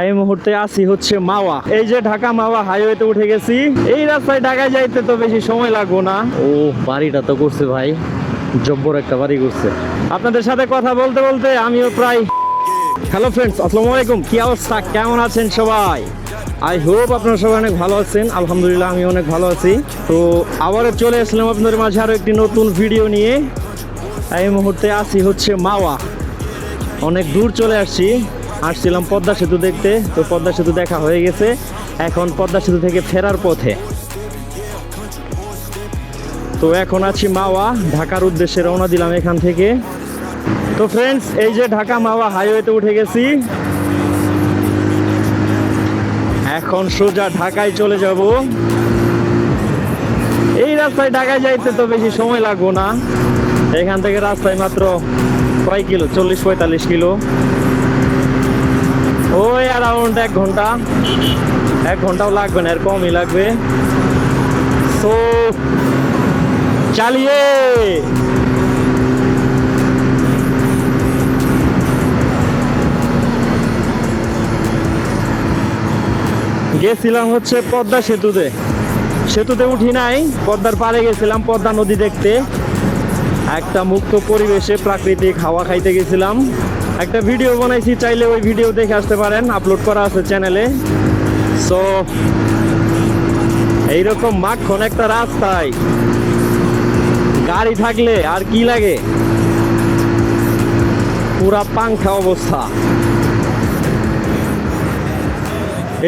এই মুহূর্তে আছি হচ্ছে মাওয়া। এই যে ঢাকা মাওয়া হাইওয়েতে উঠে গেছি। এই রাস্তায় ঢাকায় যাইতে তো বেশি সময় লাগবো না। ও বাড়িটা তো করছে ভাই, জব্বর একটা বাড়ি করছে। আপনাদের সাথে কথা বলতে বলতে আমিও প্রায়। হ্যালো ফ্রেন্ডস, আসসালামু আলাইকুম। কি অবস্থা, কেমন আছেন সবাই? আই হোপ আপনারা সবাই অনেক ভালো আছেন। আলহামদুলিল্লাহ আমি অনেক ভালো আছি। তো আবারও চলে আসলাম আপনাদের মাঝে আরও একটি নতুন ভিডিও নিয়ে। এই মুহূর্তে আছি হচ্ছে মাওয়া। অনেক দূর চলে আসছিলাম পদ্মা সেতু দেখতে। তো পদ্মা সেতু দেখা হয়ে গেছে, এখন পদ্মা সেতু থেকে ফেরার পথে। তো এখন আছি মাওয়া, ঢাকার উদ্দেশ্যে রওনা দিলাম এখান থেকে। তো ফ্রেন্ডস, এই যে ঢাকা মাওয়া হাইওয়েতে উঠে গেছি। এখন সোজা ঢাকায় চলে যাব। এই রাস্তায় ঢাকায় যাইতে তো বেশি সময় লাগবো না। এখান থেকে রাস্তায় মাত্র কয় কিলো, 40-45 কিলো। ওই অ্যারাউন্ড 1 ঘন্টা, 1 ঘন্টাও লাগবে না, এর কমই লাগবে। তো চালিয়ে গেছিলাম হচ্ছে পদ্মা সেতুতে উঠি নাই, পদ্মার পাড়ে গেছিলাম পদ্মা নদী দেখতে। একটা মুক্ত পরিবেশে প্রাকৃতিক হাওয়া খাইতে গেছিলাম। একটা ভিডিও বানাইছি, চাইলে ওই ভিডিও দেখে আসতে পারেন, আপলোড করা আছে চ্যানেলে। সো এইরকম মাখন একটা রাস্তায় গাড়ি থাকলে আর কি লাগে, পুরা পাংখা অবস্থা।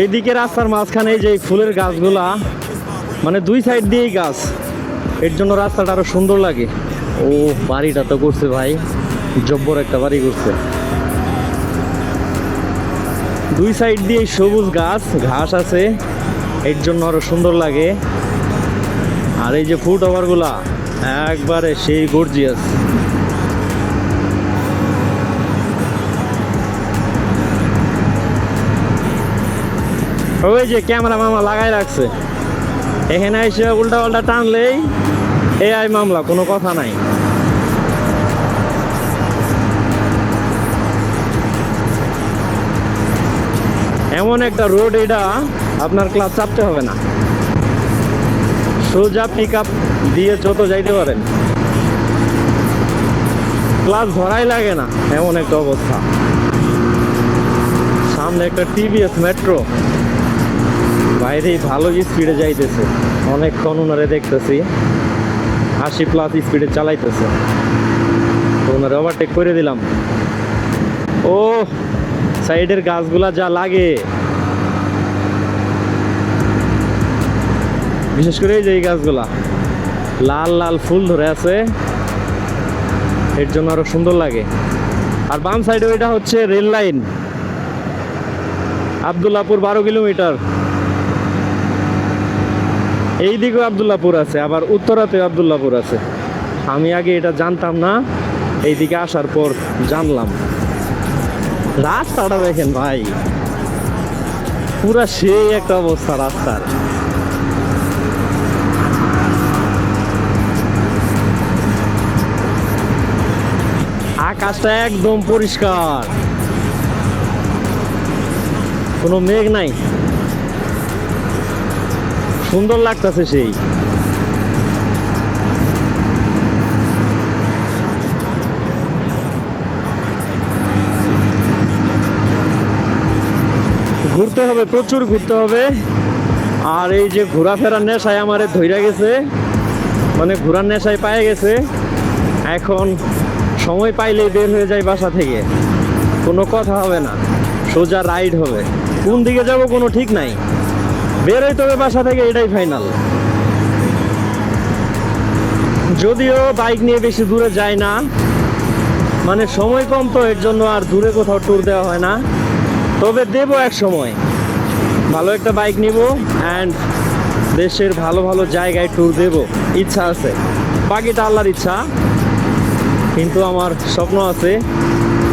এইদিকে রাস্তার মাঝখানে যে ফুলের গাছগুলা, মানে 2 সাইড দিয়েই গাছ, এর জন্য রাস্তাটা আরো সুন্দর লাগে। ও বাড়িটা তো করছে ভাই, জব্বর একটা বাড়ি করছে। 2 সাইড দিয়ে সবুজ ঘাস আছে, এর জন্য আরো সুন্দর লাগে। আর এই যে ফুট ওভারগুলা একবারে সেই গর্জিয়াস। ওই যে ক্যামেরা মামা লাগাই রাখছে, এখানে এসে উল্টা পাল্টা টানলেই এআই মামলা, কোনো কথা নাই। এমন একটা রোড, এটা আপনার ক্লাস চাপতে হবে না, সোজা পিক আপ দিয়ে যত যাইতে পারেন, ক্লাস ধরাই লাগে না, এমন একটা অবস্থা। সামনে একটা টিভিএস মেট্রো, বাইরে ভালো স্পিডে যাইতেছে, অনেকক্ষণ ওনারে দেখতেছি 80+ স্পিডে চালাইতেছে। তো ওনারে ওভারটেক করে দিলাম। ও সাইডের গাছগুলা যা লাগে, বিশেষ করে এই যে এই গাছগুলা লাল লাল ফুল ধরে আছে, এর জন্য আরো সুন্দর লাগে। আর বাম সাইডে ওইটা হচ্ছে রেল লাইন, আব্দুল্লাহপুর 12 কিলোমিটার। এই দিকেও আব্দুল্লাহপুর আছে, আবার উত্তরাতেও আব্দুল্লাহপুর আছে। আমি আগে এটা জানতাম না, এইদিকে আসার পর জানলাম। রাস্তাটা দেখেন ভাই, পুরা সেই একটা অবস্থা রাস্তার। আকাশটা একদম পরিষ্কার, কোনো মেঘ নাই, সুন্দর লাগতেছে সেই। ঘুরতে হবে, প্রচুর ঘুরতে হবে। আর এই যে ঘোরাফেরার নেশায় আমারে ধইরা গেছে, মানে ঘোরার নেশায় পায়ে গেছে। এখন সময় পাইলেই বের হয়ে যায় বাসা থেকে, কোনো কথা হবে না, সোজা রাইড হবে। কোন দিকে যাব কোনো ঠিক নাই, বের হইতে হবে বাসা থেকে, এটাই ফাইনাল। যদিও বাইক নিয়ে বেশি দূরে যায় না, মানে সময় কম, তো এর জন্য আর দূরে কোথাও ট্যুর দেওয়া হয় না। তবে দেবো এক সময়, ভালো একটা বাইক নিব অ্যান্ড দেশের ভালো ভালো জায়গায় ট্যুর দেব, ইচ্ছা আছে। বাকিটা আল্লাহর ইচ্ছা, কিন্তু আমার স্বপ্ন আছে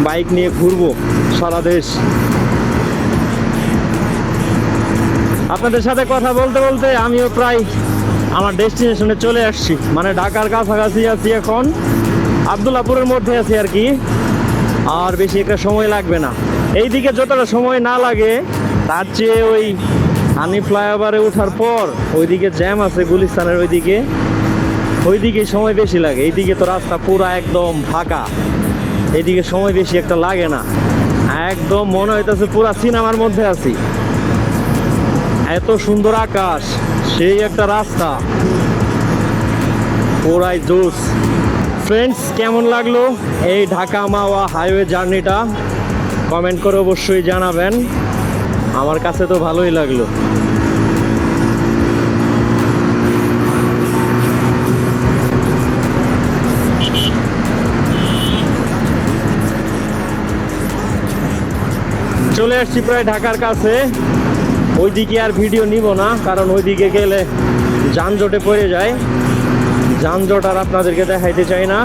বাইক নিয়ে ঘুরবো সারা দেশ। আপনাদের সাথে কথা বলতে বলতে আমিও প্রায় আমার ডেস্টিনেশনে চলে আসছি, মানে ঢাকার কাছাকাছি আছি এখন, আব্দুল্লাহপুরের মধ্যে আছি আর কি। আর বেশি একটা সময় লাগবে না। এইদিকে যতটা সময় না লাগে তার চেয়ে ওই হানি ফ্লাইওভারে ওঠার পর ওইদিকে জ্যাম আছে গুলিস্তানের ওইদিকে সময় বেশি লাগে। এইদিকে তো রাস্তা পুরা একদম ফাঁকা, এইদিকে সময় বেশি একটা লাগে না, একদম মনে হইতেছে পুরা সিনেমার মধ্যে আছি। এত সুন্দর আকাশ, সেই একটা রাস্তা, পুরাই জোস। ফ্রেন্ডস, কেমন লাগলো এই ঢাকা মাওয়া হাইওয়ে জার্নিটা কমেন্ট করে অবশ্যই জানাবেন। আমার কাছে তো ভালোই লাগলো। চলে আসছি প্রায় ঢাকার কাছে। ওইদিকে আর ভিডিও নিব না, কারণ ওইদিকে গেলে যানজটে পড়ে যায়, যানজট আর আপনাদেরকে দেখাইতে চাই না।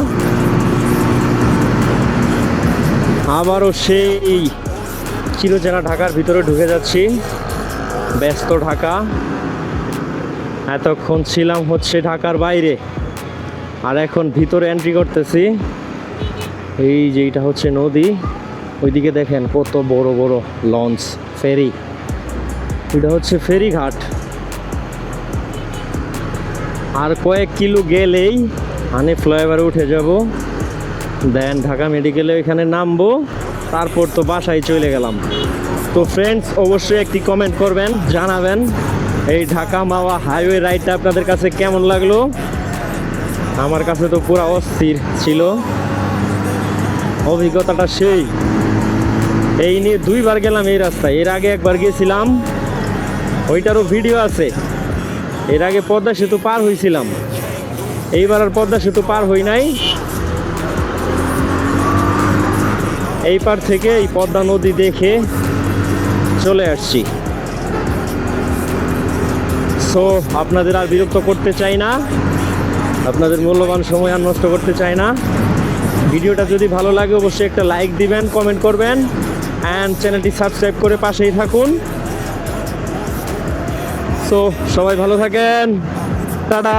আবারও সেই চিরচেনা ঢাকার ভিতরে ঢুকে যাচ্ছি, ব্যস্ত ঢাকা। এতক্ষণ ছিলাম হচ্ছে ঢাকার বাইরে, আর এখন ভিতরে এন্ট্রি করতেছি। এই যে এটা হচ্ছে নদী, ওইদিকে দেখেন কত বড় বড় লঞ্চ, ফেরি। এটা হচ্ছে ফেরিঘাট। আর কয়েক কিলো গেলেই হানি ফ্লাইওভারে উঠে যাব, দেন ঢাকা মেডিকেলে এখানে নামবো, তারপর তো বাসায় চলে গেলাম। তো ফ্রেন্ডস, অবশ্যই একটি কমেন্ট করবেন, জানাবেন এই ঢাকা মাওয়া হাইওয়ে রাইডটা আপনাদের কাছে কেমন লাগলো। আমার কাছে তো পুরো অস্থির ছিল, অভিজ্ঞতাটা সেই। এই নিয়ে 2 বার গেলাম এই রাস্তায়, এর আগে একবার গিয়েছিলাম, ওইটারও ভিডিও আছে। এর আগে পদ্মা সেতু পার হয়েছিলাম, এইবার আর পদ্মা সেতু পার হই নাই। এই পার থেকে এই পদ্মা নদী দেখে চলে আসছি। সো আপনাদের আর বিরক্ত করতে চাই না, আপনাদের মূল্যবান সময় আর নষ্ট করতে চাই না। ভিডিওটা যদি ভালো লাগে অবশ্যই একটা লাইক দিবেন, কমেন্ট করবেন, অ্যান্ড চ্যানেলটি সাবস্ক্রাইব করে পাশেই থাকুন। সো সবাই ভালো থাকেন, টাটা।